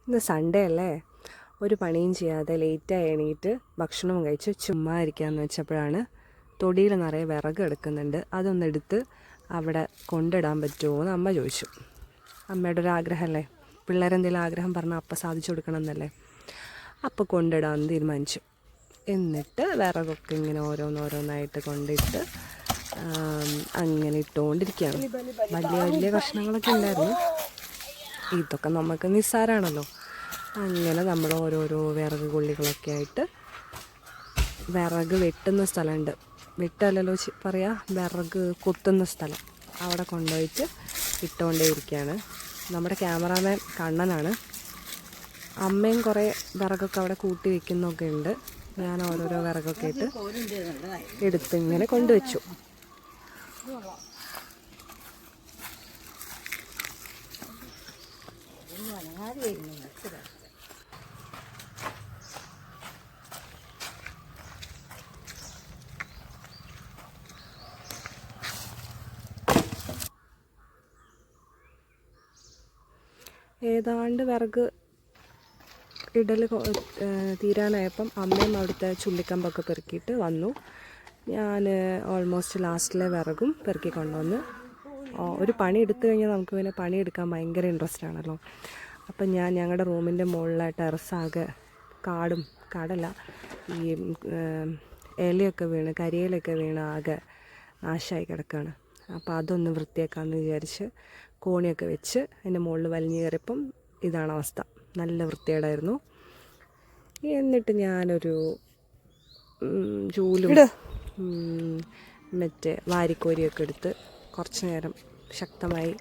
ഇന്ന് സൺഡേ അല്ലേ, ഒരു പണിയും ചെയ്യാതെ ലേറ്റായി എണീറ്റ് ഭക്ഷണം കഴിച്ച് ചുമ്മാ ഇരിക്കാമെന്ന് വെച്ചപ്പോഴാണ് തൊടിയിൽ നിറയെ വിറക് എടുക്കുന്നുണ്ട്. അതൊന്നെടുത്ത് അവിടെ കൊണ്ടിടാൻ പറ്റുമോ എന്ന് അമ്മ ചോദിച്ചു. അമ്മയുടെ ഒരു ആഗ്രഹമല്ലേ, പിള്ളേരെന്തെങ്കിലും ആഗ്രഹം പറഞ്ഞാൽ അപ്പം സാധിച്ചു കൊടുക്കണം എന്നല്ലേ. അപ്പോൾ കൊണ്ടിടാമെന്ന് തീരുമാനിച്ചു. എന്നിട്ട് വിറകൊക്കെ ഇങ്ങനെ ഓരോന്നോരോന്നായിട്ട് കൊണ്ടിട്ട് അങ്ങനെ ഇട്ടുകൊണ്ടിരിക്കുകയാണ്. വലിയ വലിയ കഷ്ണങ്ങളൊക്കെ ഉണ്ടായിരുന്നു. ഇതൊക്കെ നമുക്ക് നിസ്സാരമാണല്ലോ. അങ്ങനെ നമ്മൾ ഓരോരോ വിറക് കൊള്ളികളൊക്കെ ആയിട്ട് വിറക് വെട്ടുന്ന സ്ഥലമുണ്ട്, വെട്ടല്ലല്ലോ പറയാ, വിറക് കൊത്തുന്ന സ്ഥലം, അവിടെ കൊണ്ടുപോയിട്ട് ഇട്ടുകൊണ്ടേ ഇരിക്കുകയാണ്. നമ്മുടെ ക്യാമറാമാൻ കണ്ണനാണ്. അമ്മയും കുറേ വിറകൊക്കെ അവിടെ കൂട്ടി വയ്ക്കുന്നൊക്കെ ഉണ്ട്. ഞാൻ ഓരോരോ വിറകൊക്കെ ഇട്ട് എടുത്ത് ഇങ്ങനെ കൊണ്ടുവച്ചു. ഏതാണ്ട് വിറക് ഇടൽ തീരാനായപ്പം അമ്മയും അവിടുത്തെ ചുള്ളിക്കമ്പൊക്കെ പെറുക്കിയിട്ട് വന്നു. ഞാൻ ഓൾമോസ്റ്റ് ലാസ്റ്റിലെ വിറകും പെറുക്കി കൊണ്ടുവന്ന്. ഒരു പണി എടുത്തു കഴിഞ്ഞാൽ നമുക്ക് പിന്നെ പണിയെടുക്കാൻ ഭയങ്കര ഇൻട്രസ്റ്റ് ആണല്ലോ. അപ്പം ഞാൻ ഞങ്ങളുടെ റൂമിൻ്റെ മുകളിലെ ടെറസാകെ കാടല്ല, ഈ ഇലയൊക്കെ വീണ്, കരിയിലൊക്കെ വീണ് ആകെ നാശമായി കിടക്കുകയാണ്. അപ്പോൾ അതൊന്ന് വൃത്തിയാക്കാമെന്ന് വിചാരിച്ച് കോണിയൊക്കെ വെച്ച് എൻ്റെ മുകളിൽ വലിഞ്ഞു കയറിയപ്പം ഇതാണ് അവസ്ഥ. നല്ല വൃത്തികേടായിരുന്നു. എന്നിട്ട് ഞാനൊരു ചൂലും മറ്റേ വാരിക്കോരിയൊക്കെ എടുത്ത് കുറച്ച് നേരം ശക്തമായി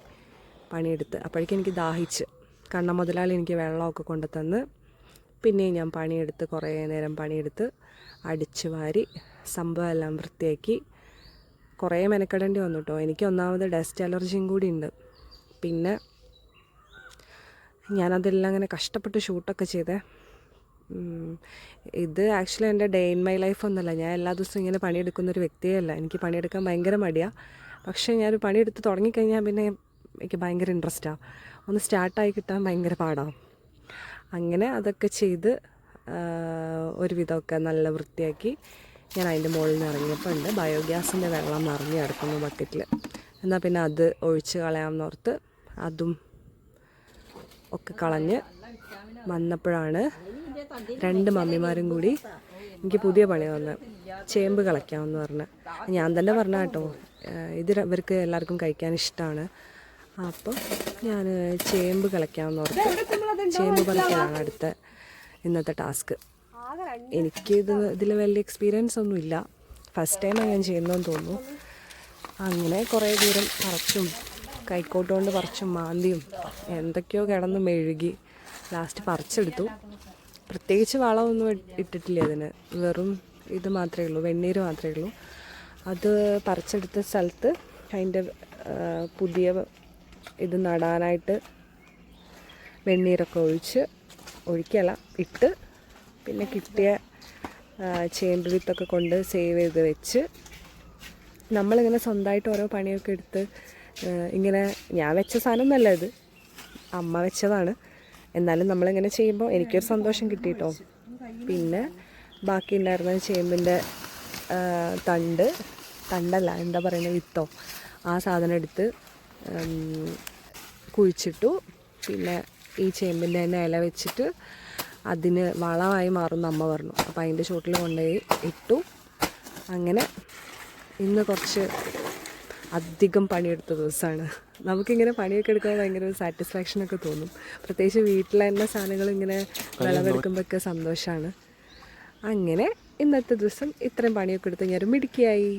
പണിയെടുത്ത്. അപ്പോഴേക്കും എനിക്ക് ദാഹിച്ച്. കണ്ണ മുതലാളി എനിക്ക് വെള്ളമൊക്കെ കൊണ്ടു തന്ന്. പിന്നെയും ഞാൻ പണിയെടുത്ത് കുറേ നേരം പണിയെടുത്ത് അടിച്ച് വാരി സംഭവം എല്ലാം വൃത്തിയാക്കി. കുറേ മെനക്കെടേണ്ടി വന്നു കേട്ടോ. എനിക്ക് ഒന്നാമത് ഡസ്റ്റ് അലർജിയും കൂടി ഉണ്ട്. പിന്നെ ഞാനതെല്ലാം അങ്ങനെ കഷ്ടപ്പെട്ട് ഷൂട്ടൊക്കെ ചെയ്തേ. ഇത് ആക്ച്വലി എൻ്റെ ഡേ ഇൻ മൈ ലൈഫ് ഒന്നുമല്ല. ഞാൻ എല്ലാ ദിവസവും ഇങ്ങനെ പണിയെടുക്കുന്നൊരു വ്യക്തിയേ അല്ല. എനിക്ക് പണിയെടുക്കാൻ ഭയങ്കര മടിയാണ്. പക്ഷേ ഞാനൊരു പണിയെടുത്ത് തുടങ്ങിക്കഴിഞ്ഞാൽ പിന്നെ എനിക്ക് ഭയങ്കര ഇൻട്രസ്റ്റാണ്. ഒന്ന് സ്റ്റാർട്ടായി കിട്ടാൻ ഭയങ്കര പാടാണ്. അങ്ങനെ അതൊക്കെ ചെയ്ത് ഒരുവിധമൊക്കെ നല്ല വൃത്തിയാക്കി ഞാൻ അതിൻ്റെ മുകളിൽ നിന്ന് ഇറങ്ങിയപ്പോൾ ഉണ്ട് ബയോഗ്യാസിൻ്റെ വെള്ളം നിറഞ്ഞ് കിടക്കുന്നു ബക്കറ്റിൽ. എന്നാൽ പിന്നെ അത് ഒഴിച്ച് കളയാമെന്നോർത്ത് അതും ഒക്കെ കളഞ്ഞ് വന്നപ്പോഴാണ് 2 മമ്മിമാരും കൂടി എനിക്ക് പുതിയ പണി വന്നത്, ചേമ്പ് കളയ്ക്കാമെന്ന് പറഞ്ഞ്. ഞാൻ തന്നെ പറഞ്ഞ കേട്ടോ, ഇവർക്ക് എല്ലാവർക്കും കഴിക്കാൻ ഇഷ്ടമാണ്. അപ്പം ഞാൻ ചേമ്പ് കളയ്ക്കാമെന്ന് ഓർത്ത് ചേമ്പ് പറിക്കലാണ് അടുത്ത ഇന്നത്തെ ടാസ്ക്. എനിക്ക് ഇതിൽ വലിയ എക്സ്പീരിയൻസ് ഒന്നുമില്ല, ഫസ്റ്റ് ടൈമാണ് ഞാൻ ചെയ്യുന്നതെന്ന് തോന്നുന്നു. അങ്ങനെ കുറേ ദൂരം പറിച്ചും കൈക്കോട്ടുകൊണ്ട് പറിച്ചും മാന്തിയും എന്തൊക്കെയോ കിടന്ന് മെഴുകി ലാസ്റ്റ് പറിച്ചെടുത്തു. പ്രത്യേകിച്ച് വളമൊന്നും ഇട്ടിട്ടില്ല ഇതിന്, വെറും ഇത് മാത്രമേ ഉള്ളൂ, വെണ്ണീര് മാത്രമേ ഉള്ളൂ. അത് പറിച്ചെടുത്ത സ്ഥലത്ത് അതിൻ്റെ പുതിയ ഇത് നടാനായിട്ട് വെണ്ണീരൊക്കെ ഒഴിക്കല ഇട്ട് പിന്നെ കിട്ടിയ ചേമ്പ് വിത്തൊക്കെ കൊണ്ട് സേവ് ചെയ്ത് വെച്ച് നമ്മളിങ്ങനെ സ്വന്തമായിട്ട് ഓരോ പണിയൊക്കെ എടുത്ത് ഇങ്ങനെ, ഞാൻ വെച്ച സാധനം ഒന്നല്ല ഇത്, അമ്മ വെച്ചതാണ്. എന്നാലും നമ്മളിങ്ങനെ ചെയ്യുമ്പോൾ എനിക്കൊരു സന്തോഷം കിട്ടിയിട്ടോ. പിന്നെ ബാക്കി ഉണ്ടായിരുന്ന ചേമ്പിൻ്റെ തണ്ടല്ല എന്താ പറയുന്നത്, വിത്തോ, ആ സാധനം എടുത്ത് കുഴിച്ചിട്ടു. പിന്നെ ഈ ചേമ്പിൻ്റെ തന്നെ ഇല വെച്ചിട്ട് അതിന് വളമായി മാറുമെന്ന് അമ്മ പറഞ്ഞു. അപ്പോൾ അതിൻ്റെ ചുവട്ടിൽ കൊണ്ടുപോയി ഇട്ടു. അങ്ങനെ ഇന്ന് കുറച്ച് അധികം പണിയെടുത്ത ദിവസമാണ്. നമുക്കിങ്ങനെ പണിയൊക്കെ എടുക്കാൻ ഭയങ്കര ഒരു സാറ്റിസ്ഫാക്ഷനൊക്കെ തോന്നും. പ്രത്യേകിച്ച് വീട്ടിലെ തന്നെ സാധനങ്ങൾ ഇങ്ങനെ വിളവെടുക്കുമ്പോഴൊക്കെ സന്തോഷമാണ്. അങ്ങനെ ഇന്നത്തെ ദിവസം ഇത്രയും പണിയൊക്കെ എടുത്ത് ഞാൻ മിടുക്കിയായി.